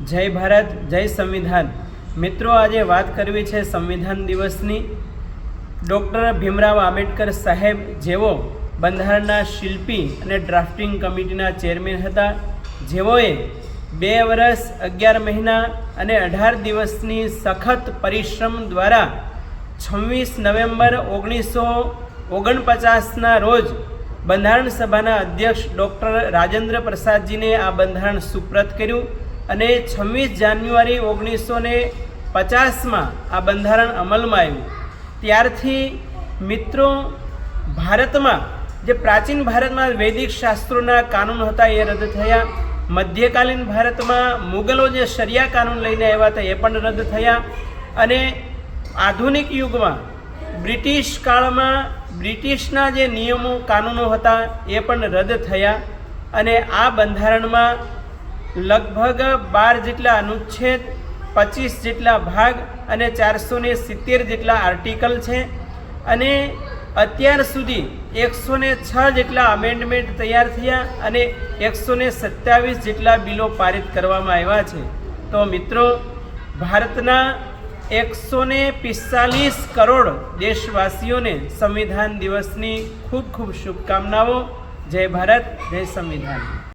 જય ભારત, જય સંવિધાન। મિત્રો, આજે વાત કરવી છે સંવિધાન દિવસની। ડૉક્ટર ભીમરાવ આંબેડકર સાહેબ જેઓ બંધારણના શિલ્પી અને ડ્રાફ્ટિંગ કમિટીના ચેરમેન હતા, જેઓએ 2 વર્ષ 11 મહિના અને 18 દિવસની સખત પરિશ્રમ દ્વારા 26 નવેમ્બર 1949ના રોજ બંધારણ સભાના અધ્યક્ષ ડૉક્ટર રાજેન્દ્ર પ્રસાદજીને આ બંધારણ સુપ્રત કર્યું અને 26 જાન્યુઆરી 1950માં આ બંધારણ અમલમાં આવ્યું। ત્યારથી મિત્રો, ભારતમાં જે પ્રાચીન ભારતમાં વૈદિક શાસ્ત્રોના કાનૂન હતા એ રદ થયા। મધ્યકાલીન ભારતમાં મુગલો જે શરિયા કાનૂન લઈને આવ્યા હતા એ પણ રદ થયા અને આધુનિક યુગમાં બ્રિટિશ કાળમાં બ્રિટિશના જે નિયમો કાનૂનો હતા એ પણ રદ થયા અને આ બંધારણમાં લગભગ 12 જેટલા અનુચ્છેદ, 25 જેટલા ભાગ અને 470 જેટલા આર્ટિકલ છે અને અત્યાર સુધી 106 જેટલા અમેન્ડમેન્ટ તૈયાર થયા અને 127 જેટલા બિલો પારિત કરવામાં આવ્યા છે। તો મિત્રો, ભારતના 145 કરોડ દેશવાસીઓને સંવિધાન દિવસની ખૂબ ખૂબ શુભકામનાઓ। જય ભારત, જય સંવિધાન।